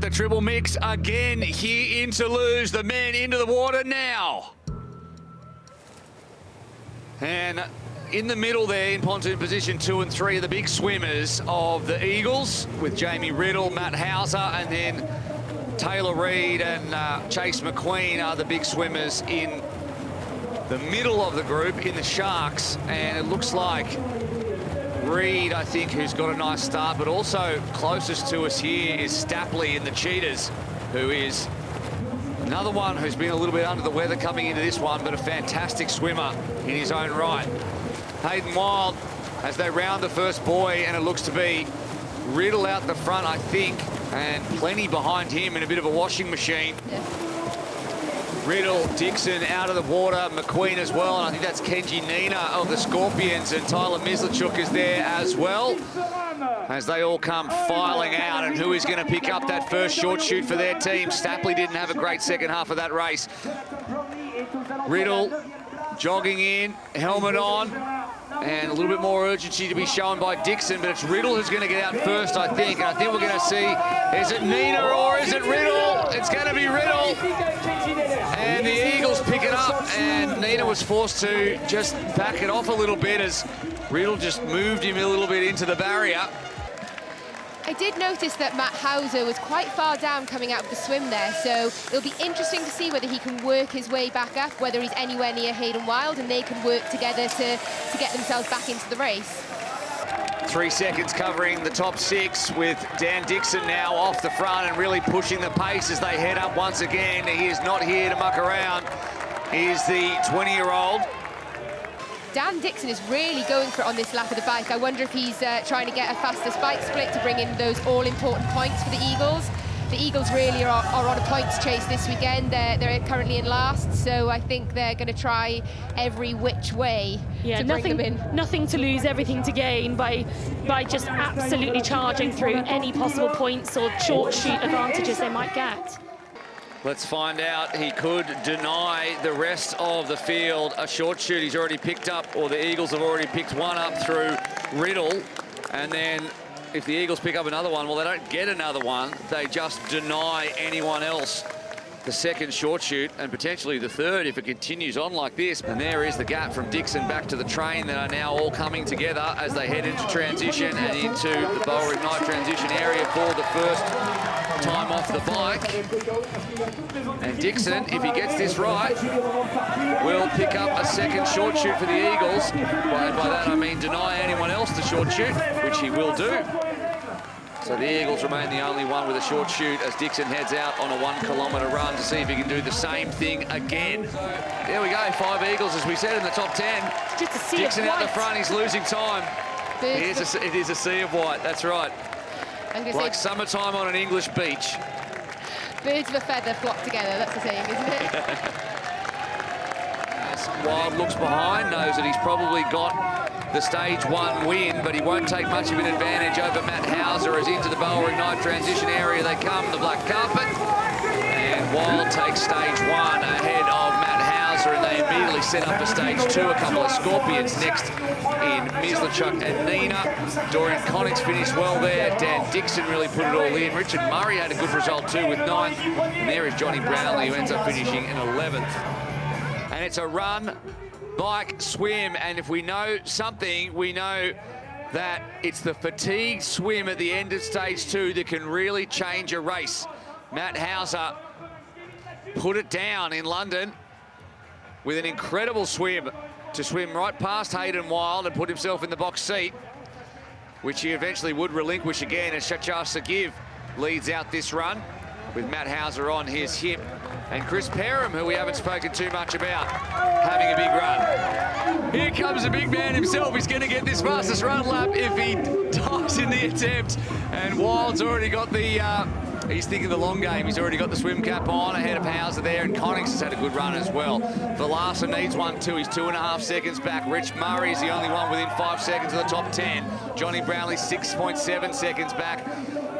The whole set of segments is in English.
the triple mix again here in Toulouse. The men into the water now. And in the middle there, in pontoon position 2 and 3, are the big swimmers of the Eagles, with Jamie Riddle, Matt Hauser, and then Taylor Reid and Chase McQueen are the big swimmers in the middle of the group in the Sharks. And it looks like Reid, I think, who's got a nice start, but also closest to us here is Stapley in the Cheetahs, who is another one who's been a little bit under the weather coming into this one, but a fantastic swimmer in his own right. Hayden Wilde, as they round the first buoy, and it looks to be Riddle out the front, I think, and plenty behind him in a bit of a washing machine. Yeah. Riddle, Dixon out of the water, McQueen as well, and I think that's Kenji Nina of the Scorpions, and Tyler Mislachuk is there as well, as they all come filing out. And who is going to pick up that first short shoot for their team? Stapley didn't have a great second half of that race. Riddle jogging in, helmet on, and a little bit more urgency to be shown by Dixon, but it's Riddle who's going to get out first, I think. And I think we're going to see, is it Nina or is it Riddle? It's going to be Riddle. And the Eagles pick it up, and Nina was forced to just back it off a little bit as Riddle just moved him a little bit into the barrier. I did notice that Matt Hauser was quite far down coming out of the swim there, so it'll be interesting to see whether he can work his way back up, whether he's anywhere near Hayden Wilde, and they can work together to get themselves back into the race. 3 seconds covering the top 6, with Dan Dixon now off the front and really pushing the pace as they head up once again. He is not here to muck around. He is the 20-year-old. Dan Dixon is really going for it on this lap of the bike. I wonder if he's trying to get a faster spike split to bring in those all-important points for the Eagles. The Eagles really are on a points chase this weekend. They're currently in last, so I think they're going to try every which way to bring them in. Nothing to lose, everything to gain by just absolutely charging through any possible points or short shoot advantages they might get. Let's find out. He could deny the rest of the field a short shoot. He's already picked up, or the Eagles have already picked one up through Riddle. And then if the Eagles pick up another one, well, they don't get another one. They just deny anyone else the second short shoot, and potentially the third if it continues on like this. And there is the gap from Dixon back to the train that are now all coming together as they head into transition and into the Boa Ignite transition area for the first time off the bike. And Dixon, if he gets this right, will pick up a second short shoot for the Eagles. By that I mean deny anyone else the short shoot, which he will do. So the Eagles remain the only one with a short shoot as Dixon heads out on a 1 kilometre run to see if he can do the same thing again. There we go, 5 Eagles, as we said, in the top 10. Just a sea Dixon of out white. the front, he's losing time. It is a sea of white, that's right. Like summertime on an English beach. Birds of a feather flock together, that's the saying, isn't it? As Wilde looks behind, knows that he's probably got the stage 1 win, but he won't take much of an advantage over Matt Hauser as into the Boa Ignite transition area they come, the black carpet. And Wilde takes stage 1 ahead of Matt Hauser, and they immediately set up for stage 2. A couple of Scorpions next in Mislachuk and Nina. Dorian Connick's finished well there. Dan Dixon really put it all in. Richard Murray had a good result too with 9th. And there is Johnny Brownlee, who ends up finishing in 11th. And it's a run, bike, swim, and if we know something, we know that it's the fatigue swim at the end of stage 2 that can really change a race. Matt Hauser put it down in London with an incredible swim to swim right past Hayden Wilde and put himself in the box seat, which he eventually would relinquish again as Shachar Sagiv leads out this run with Matt Hauser on his hip. And Chris Perham, who we haven't spoken too much about, having a big run. Here comes the big man himself. He's going to get this fastest run lap if he dies in the attempt. And Wilde's already got the, he's thinking the long game. He's already got the swim cap on ahead of Hauser there, and Connings has had a good run as well. Velarsa needs one too. He's 2.5 seconds back. Rich Murray is the only one within 5 seconds of the top 10. Johnny Brownlee 6.7 seconds back.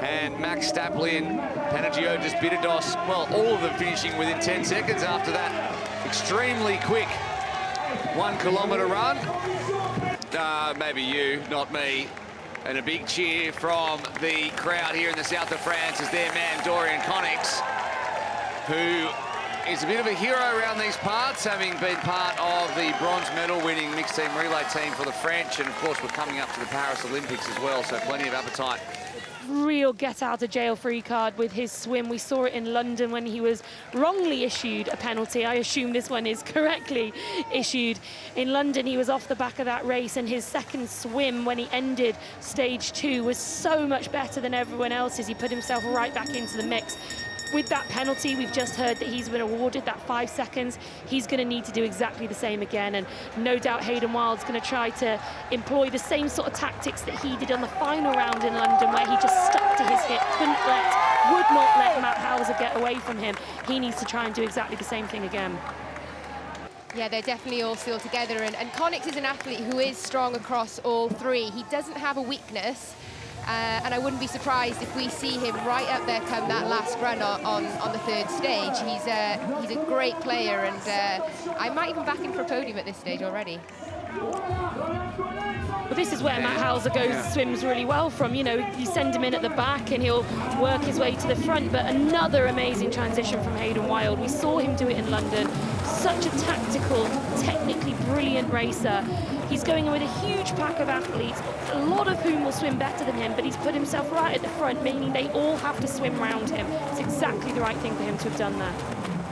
And Max Stapley and Panagiotis Bidados, well, all of them finishing within 10 seconds after that extremely quick 1 kilometre run. Maybe you, not me. And a big cheer from the crowd here in the south of France as their man Dorian Connix, who is a bit of a hero around these parts, having been part of the bronze medal winning mixed team relay team for the French. And of course, we're coming up to the Paris Olympics as well, so plenty of appetite. Real get out of jail free card with his swim. We saw it in London when he was wrongly issued a penalty. I assume this one is correctly issued. In London, he was off the back of that race, and his second swim when he ended stage 2 was so much better than everyone else's. He put himself right back into the mix. With that penalty, we've just heard that he's been awarded that 5 seconds. He's going to need to do exactly the same again, and no doubt Hayden Wilde's going to try to employ the same sort of tactics that he did on the final round in London, where he just stuck to his hip, would not let Matt Hauser get away from him. He needs to try and do exactly the same thing again. Yeah, they're definitely all still together, and Connix is an athlete who is strong across all three. He doesn't have a weakness. And I wouldn't be surprised if we see him right up there come that last run on the third stage. He's a great player, and I might even back him for a podium at this stage already. Well, this is where Matt Hauser swims really well from. You know, you send him in at the back and he'll work his way to the front. But another amazing transition from Hayden Wilde. We saw him do it in London. Such a tactical, technically brilliant racer. He's going in with a huge pack of athletes, a lot of whom will swim better than him, but he's put himself right at the front, meaning they all have to swim round him. It's exactly the right thing for him to have done there.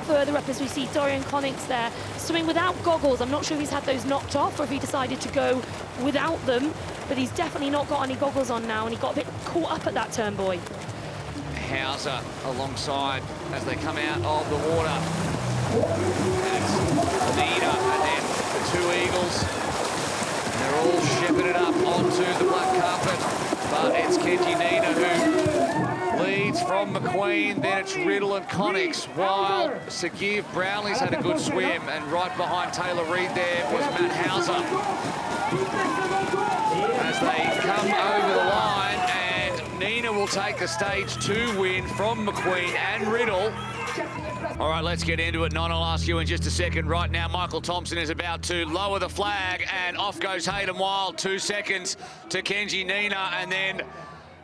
Further up, as we see Dorian Connix there, swimming without goggles. I'm not sure if he's had those knocked off or if he decided to go without them, but he's definitely not got any goggles on now, and he got a bit caught up at that turn, boy. Hauser alongside as they come out of the water. And it's Nina, and then the two Eagles. They're all shepherded up onto the black carpet, but it's Kenji Nina who leads from McQueen. Then it's Riddle and Connix. Wilde, Sagiv Brownlee's had a good swim, and right behind Taylor Reid there was Matt Hauser. As they come over the line, and Nina will take the stage 2 win from McQueen and Riddle. All right, let's get into it. Non, I'll ask you in just a second. Right now, Michael Thompson is about to lower the flag, and off goes Hayden Wilde. 2 seconds to Kenji Nina, and then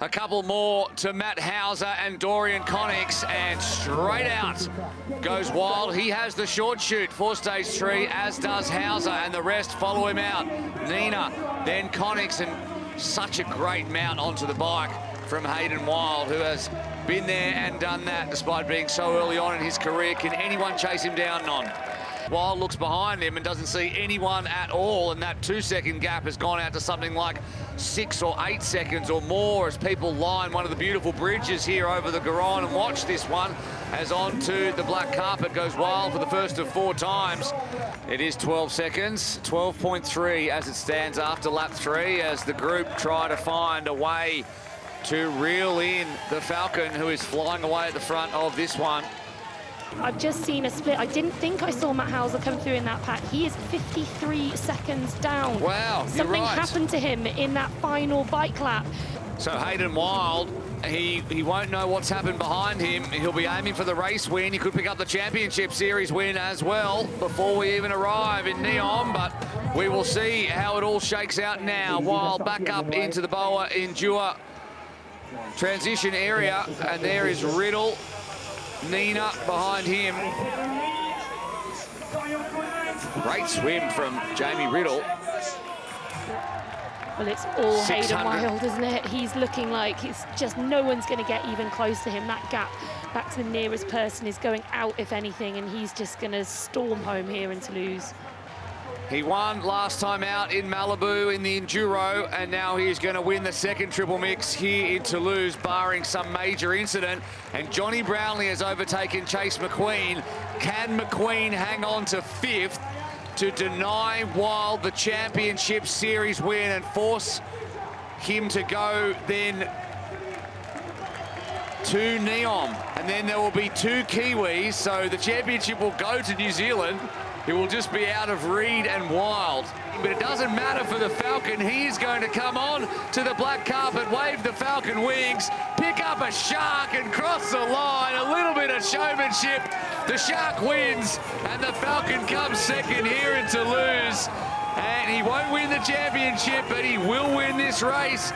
a couple more to Matt Hauser and Dorian Connix, and straight out goes Wilde. He has the short shoot for stage 3, as does Hauser, and the rest follow him out. Nina, then Connix, and such a great mount onto the bike from Hayden Wilde, who has been there and done that despite being so early on in his career. Can anyone chase him down? None. Wilde looks behind him and doesn't see anyone at all, and that 2-second gap has gone out to something like 6 or 8 seconds or more as people line one of the beautiful bridges here over the Garonne and watch this one as onto the black carpet goes Wilde for the first of 4 times. It is 12 seconds, 12.3 as it stands after lap 3, as the group try to find a way to reel in the Falcon, who is flying away at the front of this one. I've just seen a split. I didn't think I saw Matt Hauser come through in that pack. He is 53 seconds down. Wow, Something you're right. happened to him in that final bike lap. So Hayden Wilde, he won't know what's happened behind him. He'll be aiming for the race win. He could pick up the championship series win as well before we even arrive in Neom, but we will see how it all shakes out now. Wilde back up into the Boa Endure transition area, and there is Riddle. Nina behind him. Great swim from Jamie Riddle. Well, it's all Hayden 600. Wilde, isn't it? He's looking like it's just no one's going to get even close to him. That gap back to the nearest person is going out, if anything, and he's just going to storm home here in Toulouse. He won last time out in Malibu in the Enduro, and now he's going to win the second triple mix here in Toulouse, barring some major incident. And Johnny Brownlee has overtaken Chase McQueen. Can McQueen hang on to 5th to deny Wilde the championship series win and force him to go then to Neom? And then there will be 2 Kiwis, so the championship will go to New Zealand. It will just be out of Reid and Wilde. But it doesn't matter for the Falcon. He is going to come on to the black carpet, wave the Falcon wings, pick up a shark and cross the line. A little bit of showmanship. The shark wins, and the Falcon comes second here in Toulouse. And he won't win the championship, but he will win this race.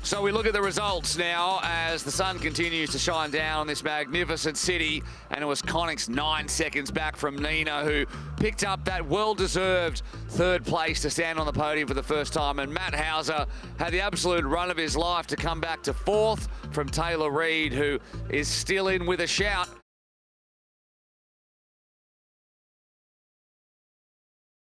So we look at the results now as the sun continues to shine down on this magnificent city, and it was Connick's 9 seconds back from Nina, who picked up that well-deserved third place to stand on the podium for the first time, and Matt Hauser had the absolute run of his life to come back to fourth from Taylor Reid, who is still in with a shout.